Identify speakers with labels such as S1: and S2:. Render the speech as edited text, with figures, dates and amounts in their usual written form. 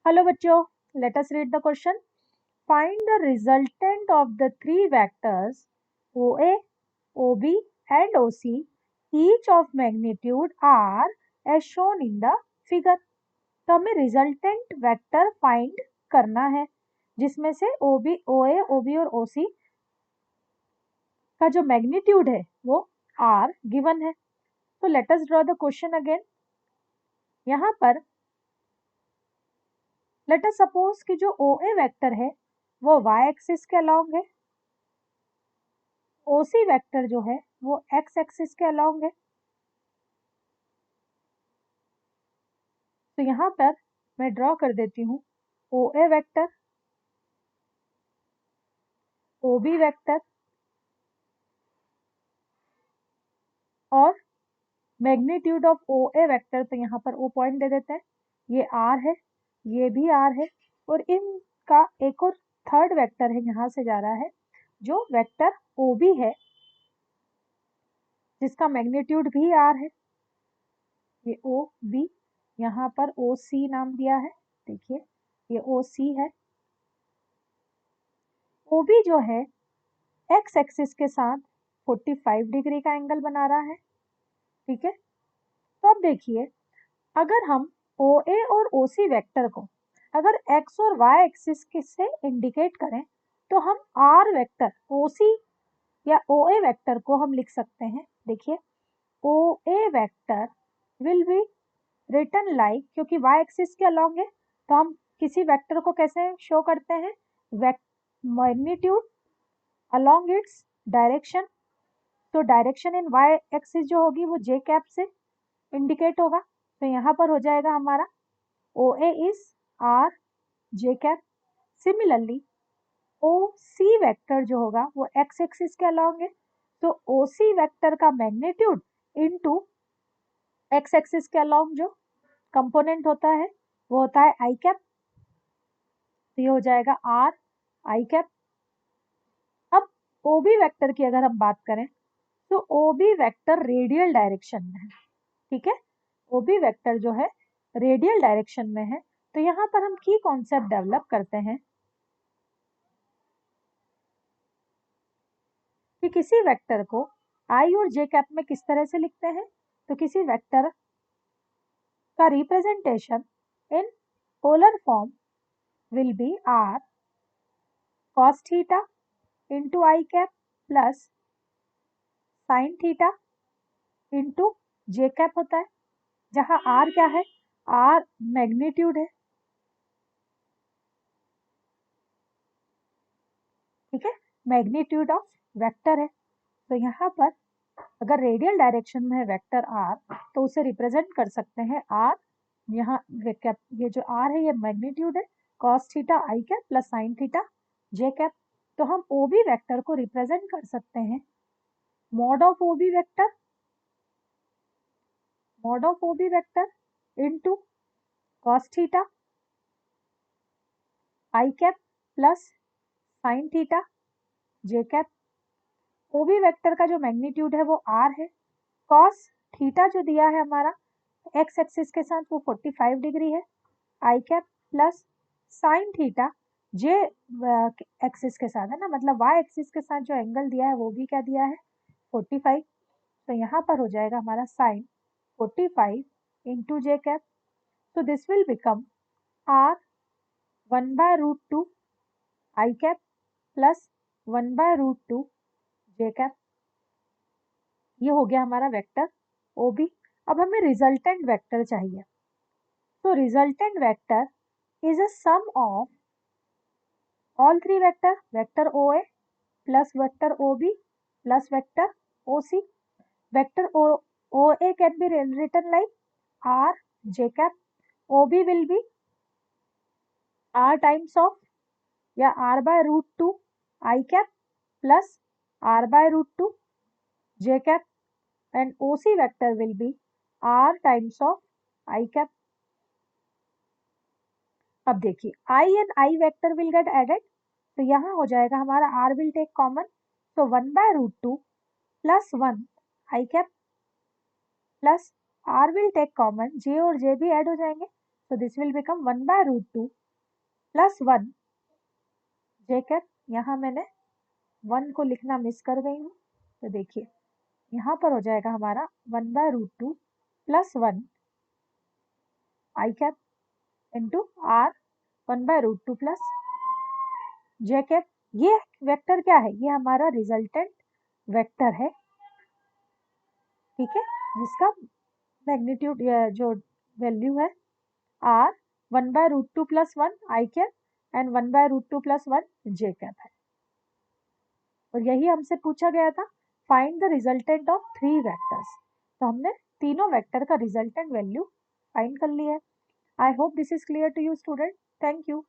S1: Hello बच्चों, let us read the question. Find the resultant of the three vectors OA, OB and OC, each of magnitude R as shown in the figure. तो हमें resultant vector find करना है जिसमें से OB, OA, OB और OC का जो magnitude है वो R गिवन है. तो let us draw the question again. यहाँ पर लेट अस सपोज कि जो OA वेक्टर है वो y एक्सिस के अलोंग है, OC वेक्टर जो है वो x एक्सिस के अलोंग है. तो यहाँ पर मैं ड्रॉ कर देती हूँ OA वेक्टर, OB वेक्टर और मैग्नीट्यूड ऑफ OA वेक्टर. तो यहाँ पर O पॉइंट दे देते हैं, ये R है, ये भी R है और इनका एक और थर्ड वेक्टर है यहाँ से जा रहा है जो वेक्टर OB है जिसका मैग्नीट्यूड भी R है. ये OB, यहाँ पर OC नाम दिया है, देखिए ये OC है. OB जो है x एक्सिस के साथ 45 डिग्री का एंगल बना रहा है, ठीक है. तो अब देखिए, अगर हम OA और OC वेक्टर को अगर x और y एक्सिस से इंडिकेट करें तो हम R वेक्टर OC या OA वेक्टर को हम लिख सकते हैं. देखिए OA vector will be written like, क्योंकि y एक्सिस के अलोंग है तो हम किसी वेक्टर को कैसे शो करते हैं, मैग्नीट्यूड along its direction. तो डायरेक्शन इन y एक्सिस जो होगी वो j कैप से इंडिकेट होगा. तो यहाँ पर हो जाएगा हमारा OA is R j cap. Similarly OC vector जो होगा वो x एक्सिस के अलोंग है, तो OC वेक्टर का मैग्नीट्यूड इनटू x एक्सिस के अलोंग जो कंपोनेंट होता है वो होता है I कैप. तो ये हो जाएगा R I कैप. अब OB वेक्टर की अगर हम बात करें तो OB वेक्टर रेडियल डायरेक्शन में है, ठीक है. OB वेक्टर जो है रेडियल डायरेक्शन में है. तो यहाँ पर हम की कॉन्सेप्ट डेवलप करते हैं कि किसी वेक्टर को I और J कैप में किस तरह से लिखते हैं. तो किसी वेक्टर का representation in polar form will be R cos theta into I cap plus sine theta into J cap होता है, जहां R क्या है, R मैग्नीट्यूड है, ठीक है, मैग्नीट्यूड ऑफ वेक्टर है. तो यहाँ पर अगर रेडियल डायरेक्शन में है वेक्टर R तो उसे रिप्रेजेंट कर सकते हैं R, यहाँ ये जो R है ये मैग्नीट्यूड है, cos theta I cap plus sine theta J cap. तो हम OB वेक्टर को रिप्रेजेंट कर सकते हैं mod of OB vector into cos theta I cap plus sine theta J cap. OB vector का जो मैग्नीट्यूड है वो R है, cos थीटा जो दिया है हमारा x एक्सिस के साथ वो 45 डिग्री है, I cap plus sine theta J axis के साथ है ना, मतलब y एक्सिस के साथ जो एंगल दिया है वो भी क्या दिया है, 45. तो यहाँ पर हो जाएगा हमारा साइन 45 इंटू J कैप. तो this will become R 1/√2 I cap plus 1/√2 J cap. ये हो गया हमारा वेक्टर OB. अब हमें रिजल्टेंट वेक्टर चाहिए. तो resultant vector is a sum of all three vector, vector OA plus vector OB plus vector OC. Vector OA can be written like R J cap. OB will be R times of या R/√2 I cap plus R/√2 J cap, and OC vector will be R times of I cap. अब देखिए I and I vector will get added, तो यहाँ हो जाएगा हमारा R will take common, तो 1/√2 plus 1 I cap plus R will take common, J और J भी ऐड हो जाएंगे, So this will become 1 by root 2 plus 1 j cap. यहाँ मैंने 1 को लिखना मिस कर गई हूँ, तो देखिए यहाँ पर हो जाएगा हमारा 1 by root 2 plus 1 I cap into R 1 by root 2 plus j cap. ये वेक्टर क्या है? ये हमारा रिजल्टेंट वेक्टर है, ठीक है, जिसका मैग्नीट्यूड जो वैल्यू है R 1 by root 2 plus 1 I cap and 1 by root 2 plus 1 j cap है। और यही हमसे पूछा गया था, find the resultant of 3 vectors. तो हमने तीनों वेक्टर का रिजल्टेंट वैल्यू फाइंड कर लिया है। I hope this is clear to you student. Thank you.